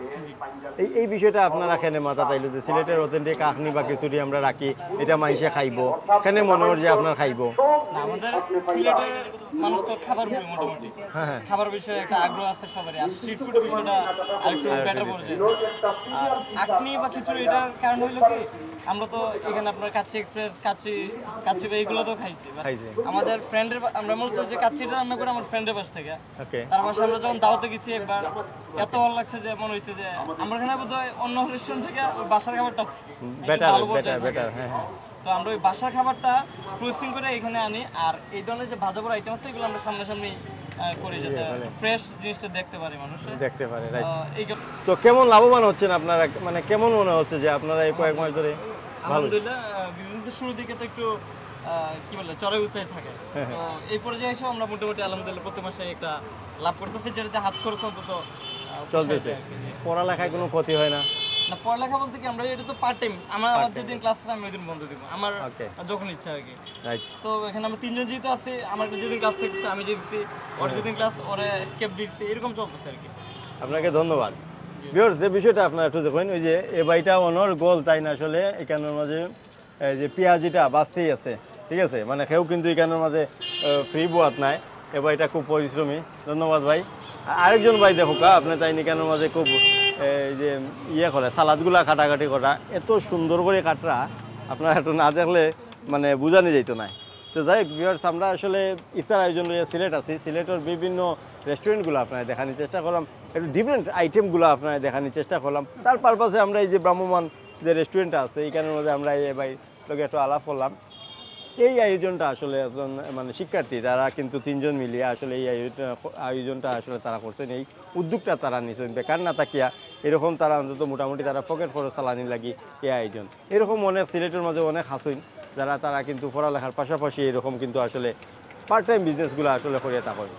এই বিষয়টা আপনারা এখানে মাথা তাইলো যে সিলেটের অথেন্টিক আখনি বা খিচুড়ি আমরা রাখি, এটা মানুষে খাইবো, এখানে মনে হয় যে আপনার খাইবো। আমাদের সিলেটের মানুষ তো খাবার মোটামুটি খাবার বিষয়ে একটা আগ্রহ আছে সবারই, আর স্ট্রিট ফুডের বিষয়টা আরেকটু বেটার পড়ছে। আর আখনি বা খিচুড়ি এটার কারণ হইলো কি, আমরা তো এখানে আপনার কাচ্চি এক্সপ্রেস, কাচ্চি এইগুলো তো খাইছি। আমাদের ফ্রেন্ডের, আমরা মূলত যে কাচ্চিটা রান্না করে আমার ফ্রেন্ডের পাশ থেকে, তার পাশে আমরা যখন দাওয়াতে গেছি একবার, এত ভালো লাগছে যে মনে হয়েছে যে আমরা এখানে বোধহয় অন্য রেস্টুরেন্ট থেকে বাসার খাবারটা বেটার। তো আমরা ওই বাসার খাবারটা প্রসেসিং করে এখানে আনি, আর এই ধরনের যে ভাজা পোড়া আইটেম আছে এগুলো আমরা সামনাসামনি করি যাতে ফ্রেশ জিনিসটা দেখতে পারে মানুষ দেখতে পারে। তো কেমন লাভবান হচ্ছেন আপনারা, মানে কেমন মনে হচ্ছে যে আপনারা এই কয়েক মাস ধরে? আলহামদুলিল্লাহ, বিজনেসের শুরুর দিকে তো একটু কি বলে চড়াই উচ্চাই থাকে, তো এই পর্যায়ে এসে আমরা মোটামুটি আলহামদুলিল্লাহ প্রতি মাসে একটা লাভ করতেছি, যেটাতে হাত খরচ অন্তত চলতেছে। পড়ালেখায় কোনো ক্ষতি হয় না? না, পড়ালেখা বলতে কি আমরা এটা তো পার্ট টাইম, আমার যেদিন ক্লাস আছে আমি ওই দিন বন্ধ দিব, আমার যখন ইচ্ছা আর কি। তো এখানে আমরা তিনজন যেহেতু আছি, আমার যেদিন ক্লাস থাকছে আমি যেতেছি, ওর যেদিন ক্লাস ওরে স্কেপ দিচ্ছি, এরকম চলতেছে আর কি। আপনাকে ধন্যবাদ। ভিউয়ার্স, যে বিষয়টা আপনারা একটু দেখেন, ওই যে এ বাইটা অনর গোল চাই না আসলে এখানের মাঝে যে পেঁয়াজিটা বাঁচতেই আছে, ঠিক আছে, মানে কেউ কিন্তু এখানের মাঝে ফ্রি বোয়াত নাই। এ ভাইটা খুব পরিশ্রমী, ধন্যবাদ ভাই। আরেকজন ভাই দেখো আপনি তাই এখানের মাঝে খুব এই যে ইয়ে করে সালাদগুলা কাটাকাটি করা, এত সুন্দর করে কাটরা আপনারা একটু না দেখলে মানে বোঝানো যাইতো না। তো যাই হোক ভিউয়ার্স, আমরা আসলে ইফতার আয়োজন লইয়া সিলেট আছি, সিলেটের বিভিন্ন রেস্টুরেন্টগুলো আপনারা দেখানোর চেষ্টা করলাম, একটু ডিফারেন্ট আইটেমগুলো আপনারা দেখানোর চেষ্টা করলাম। তার পারপাসে আমরা এই যে ভ্রাম্যমান যে রেস্টুরেন্টটা আছে এইখানের মধ্যে আমরা এই ভাই লোকে একটু আলাপ করলাম। এই আয়োজনটা আসলে একজন মানে শিক্ষার্থী তারা কিন্তু 3 জন মিলিয়ে আসলে এই আয়োজনটা আসলে তারা করছেন, এই উদ্যোগটা তারা নিয়েছেন বেকার না থাকিয়া এরকম তারা অন্তত মোটামুটি তারা পকেট খরচ চালানি লাগি এই আয়োজন। এরকম অনেক সিলেটের মাঝে অনেক হাসইন যারা তারা কিন্তু পড়ালেখার পাশাপাশি এরকম কিন্তু আসলে পার্ট টাইম বিজনেসগুলো আসলে করিয়ে থাকেন।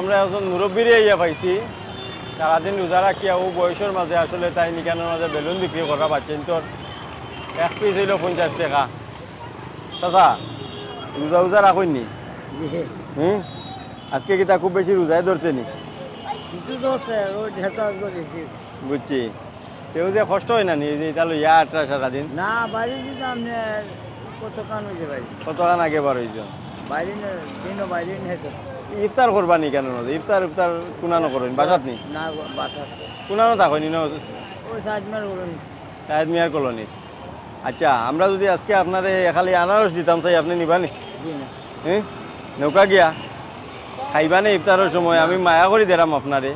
আমরা এখন মুরব্বীরে ইয়া পাইছি সারাদিন রোজা রাখিয়া ও বয়সের মাঝে আসলে তাই নিকানোর মাঝে বেলুন বিক্রি করা পাচ্ছেন তোর 1 পিস হইল 50 টাকা। দাদা রোজা রোজা রাখুন নি? আজকে কি তা খুব বেশি রোজায় ধরছে নি? বুঝছি, কেউ যে কষ্ট হয় না নি যে তাহলে ইয়ারটা সারাদিন না বাড়ি দিতাম কতক্ষণ হয়েছে বাড়ি, কতক্ষণ আগে বার হয়েছ বাইরে দিনও বাইরে নিয়ে ইফতার করবানি কেন? ইফতার ইফতার কুনানো করেন বাসাত নি? না বাসার কুনানো থাকেনি না ওই সাজমার করুন শাহেদ মিয়ার কলোনির। আচ্ছা, আমরা যদি আজকে আপনারে খালি আনারস দিতাম তাই আপনি নিবানি? জি না হ্যাঁ, নৌকা গিয়া খাইবানি ইফতারের সময়? আমি মায়া করে দিলাম আপনারে,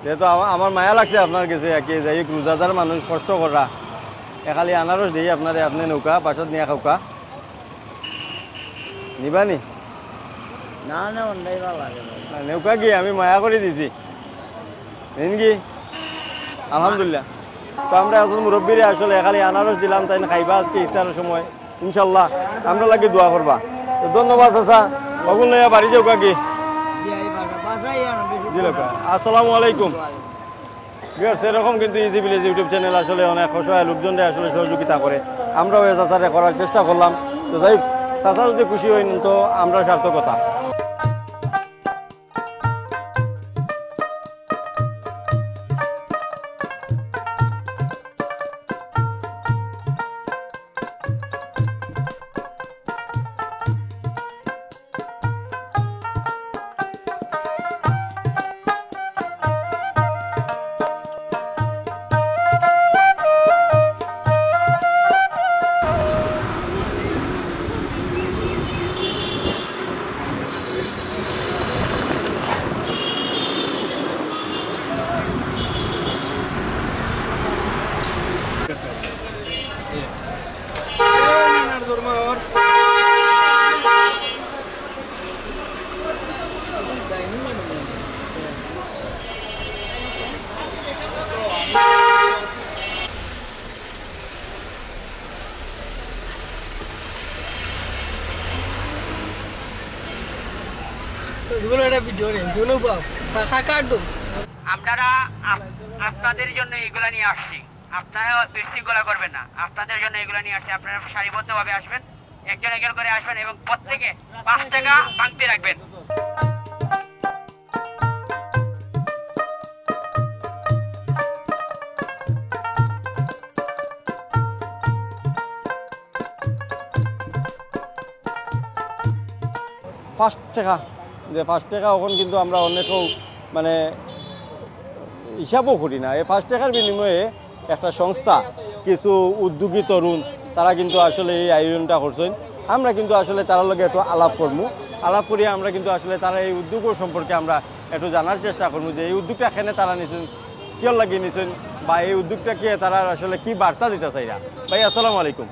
যেহেতু আমার মায়া লাগছে আপনার কাছে একে যাই রোজাদার মানুষ কষ্ট করা, খালি আনারস দিই আপনারে, আপনি নৌকা বাসাত নিয়ে খাওকা নিবানি? না না অন্যায় ভালো লাগে নৌকা গিয়ে আমি মায়া করে দিছি কি আলহামদুলিল্লাহ। তো আমরা এখন মুরব্বীরে আসলে খালি আনারস দিলাম তাই খাইবা আজকে ইফতারের সময়, ইনশাল্লাহ আমরা লাগে দোয়া করবা। তো ধন্যবাদ চাচা, কখন লইয়া বাড়ি যাও কাকি। আসসালামু আলাইকুম। সেরকম কিন্তু ইজি ভিলেজ ইউটিউব চ্যানেল আসলে অনেক অসহায় লোকজনরা আসলে সহযোগিতা করে, আমরাও এই চাচারে করার চেষ্টা করলাম। তো যাই চাচা যদি খুশি হইন তো আমরা সার্থকতা। আমরা আপনাদের জন্য এগুলা নিয়ে আসছি, আপনারা বিশৃঙ্খলা করবেন না, আপনাদের জন্য এগুলা নিয়ে আসছি। আপনারা সারিবদ্ধভাবে আসবেন, একজন একজন করে আসবেন এবং প্রত্যেকে 5 টাকা ভাঙতে রাখবেন। ফার্স্ট টাকা যে 5 টাকা ওখান কিন্তু আমরা অনেকেও মানে হিসাবও করি না। এই 5 টাকার বিনিময়ে একটা সংস্থা কিছু উদ্যোগী তরুণ তারা কিন্তু আসলে এই আয়োজনটা করছেন। আমরা কিন্তু আসলে তার লগে একটু আলাপ করবো, আলাপ করিয়ে আমরা কিন্তু আসলে তারা এই উদ্যোগ সম্পর্কে আমরা একটু জানার চেষ্টা করবো যে এই উদ্যোগটা এখানে তারা নিয়েছেন, কেউ লাগিয়ে নিয়েছেন বা এই উদ্যোগটাকে তারা আসলে কি বার্তা দিতে চাইরা। ভাই আসসালামু আলাইকুম।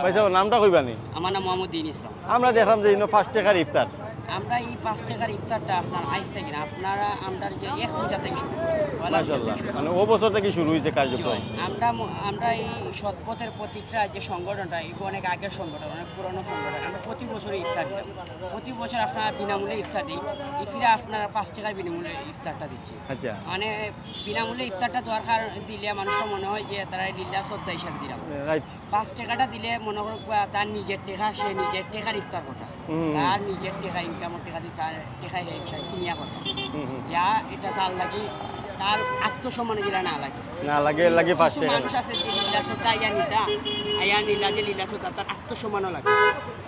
ভাই সাহেব নামটা কইবানি? আমার নাম মোহাম্মদ দিন ইসলাম। আমরা দেখলাম যে 5 টাকার ইফতার, আমরা এই 5 টাকার ইফতারটা আপনার আইস থেকে না, আপনারা আমরা যে 1 রোজা থেকে শুরু করছি, মাশাআল্লাহ, মানে ও বছর থেকে শুরু হয়েছে কার্যক্রম। আমরা এই সৎপথের প্রতীকরা যে সংগঠনটা এটা অনেক আগের সংগঠন, অনেক পুরনো সংগঠন। আমরা প্রতি বছরই ইফতার দিই, প্রতি বছর আপনারা বিনামূল্যে ইফতার দিই। ইফিরা আপনারা 5 টাকার বিনামূল্যে ইফতারটা দিচ্ছি। আচ্ছা, মানে বিনামূল্যে ইফতারটা দরকার দিলে মানুষটা মনে হয় যে তারা লিল্লা শ্রদ্ধা হিসাবে দিলাম। 5 টাকাটা দিলে মনে করো তার নিজের টাকা, সে নিজের টাকার ইফতার কথা, তার নিজের টাকা ইনকামের টাকা দিয়ে তার টাকা ইফতার কিনিয়া কথা, যা এটা তার লাগি তার আত্মসম্মান গিলা না লাগে না লাগে লাগে 5 কিছু টাকা মানুষ আছে যে লীলাসতা আয়া নীলা যে লীলাসতা তার আত্মসম্মানও লাগে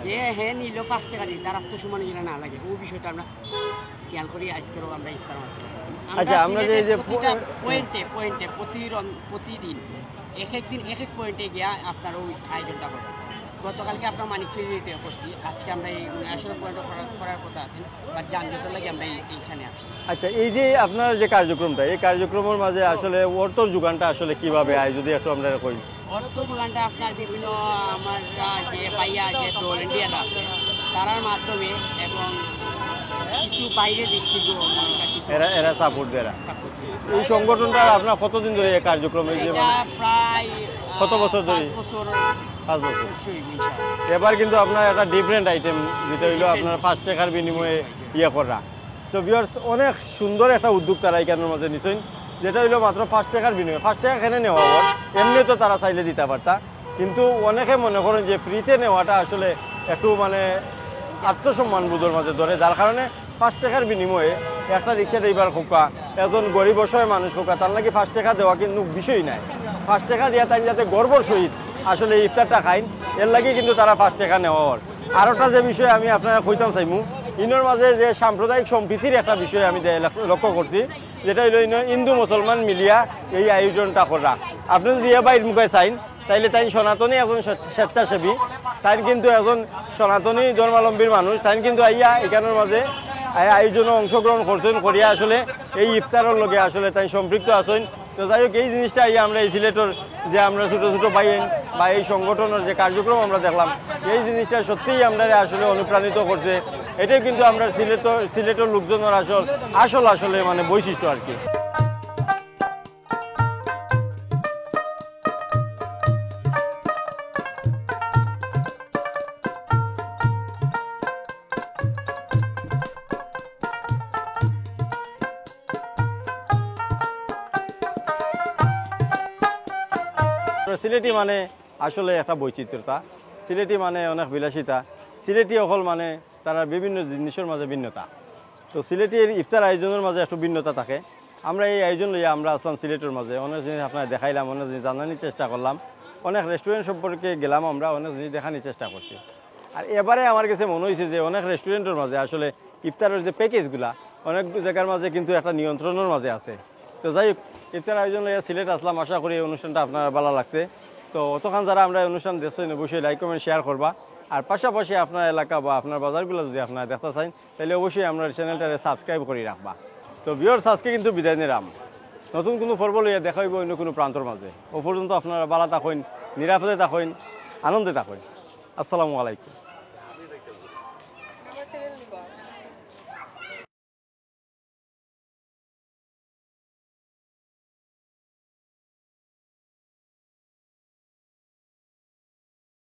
যে হ্যাঁ নিল 5 টাকা দিই তার আত্মসম্মান গিলা না লাগে ওই বিষয়টা আমরা খেয়াল করি আজকেরও আমরা ইফতার মাত্র আচ্ছা আমরা যে প্রতিটা পয়েন্টে প্রতিদিন এক দিন এক পয়েন্টে গিয়া আপনার ওই আয়োজনটা করবেন গতকালকে আপনার মানিক ফেরিতে করছি আজকে আমরা এই আসলে পয়েন্ট করার কথা আছে বাট যানজটের লাগে আমরা এইখানে আসছি আচ্ছা এই যে আপনার যে কার্যক্রমটা এই কার্যক্রমের মাঝে আসলে অর্থ যোগানটা আসলে কিভাবে আয় যদি একটু আমরা কই অর্থ যোগানটা আপনার বিভিন্ন আমরা যে পাইয়া যে ভলেন্টিয়াররা আছে তারার মাধ্যমে এবং কিছু বাইরে ডিস্ট্রিক্ট এরা সাপোর্ট দেয় এই সংগঠনটা আপনার কতদিন ধরে এই কার্যক্রমে যে এটা প্রায় কত বছর ধরে 5 বছর 5 বছর অবশ্যই ইনশাআল্লাহ এবার কিন্তু আপনার একটা ডিফারেন্ট আইটেম যেটা হইলো আপনার 5 টাকার বিনিময়ে ইয়ে করা তো ভিউয়ার্স অনেক সুন্দর একটা উদ্যোগ তারা এখানের মাঝে নিছেন যেটা হইলো মাত্র 5 টাকার বিনিময়ে 5 টাকা এখানে নেওয়া হয় এমনি তো তারা চাইলে দিতে পারতা কিন্তু অনেকে মনে করেন যে ফ্রিতে নেওয়াটা আসলে একটু মানে আত্মসম্মান বোধের মাঝে ধরে যার কারণে 5 টাকার বিনিময়ে একটা রিক্সা ড্রাইভার খোকা একজন গরিব অসহায় মানুষ খোকা তার নাকি 5 টাকা দেওয়া কিন্তু বিষয় নাই 5 টাকা দিয়া তাই যাতে গর্বর সহিত আসলে ইফতারটা খাইন এর লাগে কিন্তু তারা 5 টাকা নেওয়া হয় আর একটা যে বিষয় আমি আপনারা কইতাম চাইমু ইনোর মাঝে যে সাম্প্রদায়িক সম্প্রীতির একটা বিষয় আমি লক্ষ্য করছি যেটা হইল হিন্দু মুসলমান মিলিয়া এই আয়োজনটা করা আপনি যদি এ বাইর মুখে চাইন তাইলে তাই সনাতনী একজন স্বেচ্ছাসেবী তাই কিন্তু একজন সনাতনী ধর্মাবলম্বীর মানুষ তাই কিন্তু আইয়া এখানের মাঝে আয়োজনে অংশগ্রহণ করছেন করিয়া আসলে এই ইফতারের লগে আসলে তাই সম্পৃক্ত আছেন তো যাই হোক এই জিনিসটা আইয়া আমরা এই সিলেটের যে আমরা ছোটো ছোটো বাইন বা এই সংগঠনের যে কার্যক্রম আমরা দেখলাম এই জিনিসটা সত্যিই আমরা আসলে অনুপ্রাণিত করছে এটাই কিন্তু আমরা সিলেটের লোকজনের আসলে মানে বৈশিষ্ট্য আর কি সিলেটি মানে আসলে একটা বৈচিত্র্যতা সিলেটি মানে অনেক বিলাসিতা সিলেটি অকল মানে তারা বিভিন্ন জিনিসের মাঝে ভিন্নতা তো সিলেটের ইফতার আয়োজনের মাঝে একটু ভিন্নতা থাকে আমরা এই আয়োজন লইয়া আমরা আসলাম সিলেটের মাঝে অনেক জিনিস আপনার দেখাইলাম অনেক জিনিস জানানোর চেষ্টা করলাম অনেক রেস্টুরেন্ট সম্পর্কে গেলাম আমরা অনেক জিনিস দেখানোর চেষ্টা করছি আর এবারে আমার কাছে মনে হয়েছে যে অনেক রেস্টুরেন্টের মাঝে আসলে ইফতারের যে প্যাকেজগুলা অনেক জায়গার মাঝে কিন্তু একটা নিয়ন্ত্রণের মাঝে আছে তো যাই হোক ইফতার আয়োজন লইয়া সিলেট আসলাম আশা করি এই অনুষ্ঠানটা আপনার ভালো লাগছে তো অতক্ষণ যারা আমরা অনুষ্ঠান দেখছেন অবশ্যই লাইক কমেন্ট শেয়ার করবা আর পাশাপাশি আপনার এলাকা বা আপনার বাজারগুলো যদি আপনারা দেখতে চান তাহলে অবশ্যই আমরা চ্যানেলটাকে সাবস্ক্রাইব করে রাখবা তো ভিউয়ার্স আজকে কিন্তু বিদায় নিলাম নতুন কোনো পর্ব লইয়া দেখা হইব অন্য কোনো প্রান্তর মাঝে ও পর্যন্ত আপনারা ভালো থাকুন নিরাপদে থাকুন আনন্দে থাকুন আসসালামু আলাইকুম